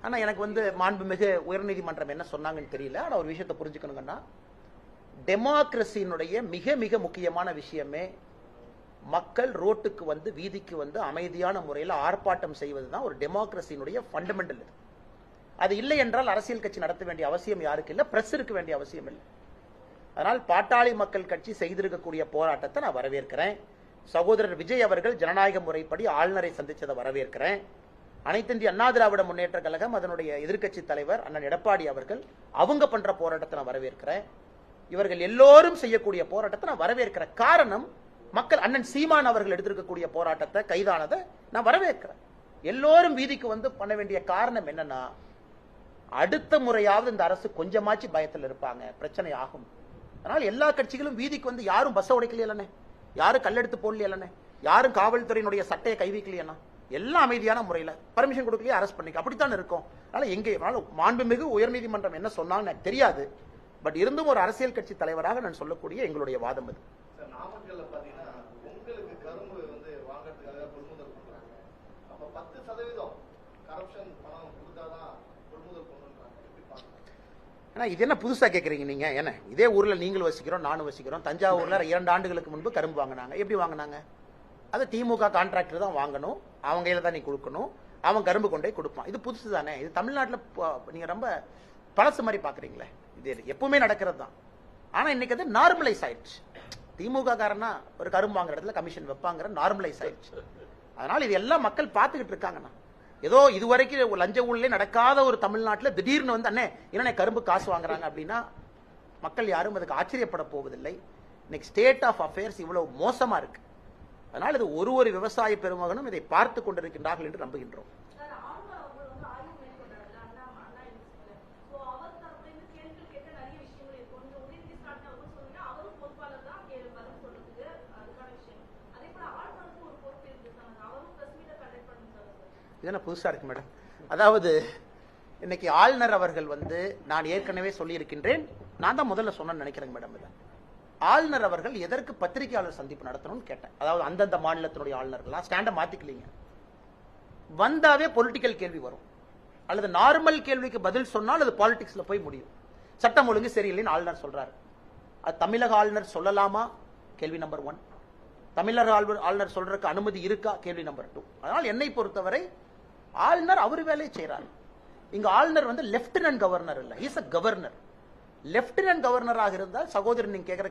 ஆனா எனக்கு மாண்புமிகு உயர்நீதிமன்றம் என்ன சொன்னாங்கன்னு தெரியல. ஆனா ஒரு விஷயத்தை புரிஞ்சுக்கணுங்கன்னா, டெமோக்ரஸியினுடைய மிக மிக முக்கியமான விஷயமே மக்கள் ரோட்டுக்கு வீதிக்கு அமைதியான முறையில் ஆர்ப்பாட்டம் செய்வதுதான் ஒரு டெமோக்ரஸியினுடைய ஃபண்டமெண்டல். அது இல்லை என்றால் அரசியல் கட்சி நடத்த வேண்டிய அவசியம் யாருக்கு இல்லை, பிரஸ் இருக்க வேண்டிய அவசியம் இல்லை. அதனால் பாட்டாளி மக்கள் கட்சி செய்திருக்கக்கூடிய போராட்டத்தை நான் வரவேற்கிறேன். சகோதரர் விஜய் அவர்கள் ஜனநாயக முறைப்படி ஆளுநரை சந்திச்சதை வரவேற்கிறேன். அனைத்து இந்திய அண்ணா திராவிட முன்னேற்ற கழகம் அதனுடைய எதிர்க்கட்சி தலைவர் அண்ணன் எடப்பாடி அவர்கள் அவங்க பண்ற போராட்டத்தை நான் வரவேற்கிறேன். இவர்கள் எல்லோரும் செய்யக்கூடிய போராட்டத்தை நான் வரவேற்கிறேன். காரணம், மக்கள் அண்ணன் சீமான் அவர்கள் எடுத்திருக்கக்கூடிய போராட்டத்தை, கைதானதை நான் வரவேற்கிறேன். எல்லோரும் வீதிக்கு பண்ண வேண்டிய காரணம் என்னன்னா, அடுத்த முறையாவது இந்த அரசு கொஞ்சமாச்சு பயத்தில் இருப்பாங்க, பிரச்சனை ஆகும். அதனால எல்லா கட்சிகளும் வீதிக்கு யாரும் பஸ் உடைக்கலையே, யாரும் கல்லெடுத்து போடலையே, யாரும் காவல்துறையினுடைய சட்டையை கை வைக்கலையா, எல்லாம் அமைதியான முறையில் பர்மிஷன் கொடுக்கலையே அரெஸ்ட் பண்ணிக்க, அப்படித்தான் இருக்கும். அதனால எங்கே மாண்புமிகு உயர்நீதிமன்றம் என்ன சொன்னாங்க எனக்கு தெரியாது. பட் இருந்தும் ஒரு அரசியல் கட்சி தலைவராக நான் சொல்லக்கூடிய எங்களுடைய வாதம் அது. இது என்ன புதுசா கேட்கறீங்க நீங்க? என்ன இதே ஊர்ல நீங்கள் வசிக்கிறோம், நானும் வசிக்கிறோம். தஞ்சாவூர்ல 2 ஆண்டுகளுக்கு முன்பு கரும்பு வாங்கினாங்க. எப்படி வாங்கினாங்க? அது திமுக கான்ட்ராக்டர் தான் வாங்கணும், அவங்க கையில தான் நீ கொடுக்கணும், அவன் கரும்பு கொண்டே கொடுப்பான். இது புதுசு தானே? இது தமிழ்நாட்டில் நீங்க ரொம்ப பழசு மாதிரி பாக்குறீங்களே. இது எப்பவுமே நடக்கிறது தான். ஆனா இன்னைக்கு அது நார்மலைஸ் ஆயிடுச்சு. திமுக காரனா ஒரு கரும்பு வாங்குற இடத்துல கமிஷன் வைப்பாங்கிற நார்மலைஸ் ஆயிடுச்சு. அதனால இது எல்லாம் மக்கள் பார்த்துக்கிட்டு இருக்காங்கண்ணா. ஏதோ இதுவரைக்கும் லஞ்ச ஊழலே நடக்காத ஒரு தமிழ்நாட்டில் திடீர்னு அண்ணே என்ன கரும்பு காசு வாங்குறாங்க அப்படின்னா மக்கள் யாரும் அதுக்கு ஆச்சரியப்பட போவதில்லை. இன்னைக்கு ஸ்டேட் ஆஃப் அஃபேர்ஸ் இவ்வளவு மோசமா இருக்கு. அதனால் இது ஒரு விவசாய பெருமகனும் இதை பார்த்து கொண்டிருக்கின்றார்கள் என்று நம்புகின்றோம். இதெல்லாம் புதுசா இருக்கு மேடம். அதாவது இன்னைக்கு ஆளுநர் அவர்கள் நான் ஏற்கனவே சொல்லி இருக்கின்றேன், நான் தான் முதல்ல சொன்னேன்னு நினைக்கிறேன் மேடம். ஆளுநர் அவர்கள் எதற்கு பத்திரிகையாளர் சந்திப்பு நடத்தணும்னு கேட்டேன். அதாவது அந்தந்த மாநிலத்தினுடைய ஆளுநர்கள் ஸ்டாண்ட மாத்திக்கலீங்க. வந்தாவே பொலிட்டிக்கல் கேள்வி வரும், அல்லது நார்மல் கேள்விக்கு பதில் சொன்னால் அது பாலிடிக்ஸ்ல போய் முடியும். சட்டம் ஒழுங்கு சரியில்லைன்னு ஆளுநர் சொல்றாரு. அது தமிழக ஆளுநர் சொல்லலாமா? கேள்வி நம்பர் 1. தமிழக ஆளுநர் சொல்றதுக்கு அனுமதி இருக்கா? கேள்வி நம்பர் 2. அதனால் என்னை பொறுத்தவரை ஆளுநர் அவர் வேலையை செய்யறாரு. இங்க ஆளுநர் லெப்டினன்ட் கவர்னர் இல்ல, இஸ் அ கவர்னர். லெப்டினன்ட் கவர்னராக இருந்தால் சகோதரன் நீங்க கேட்கிற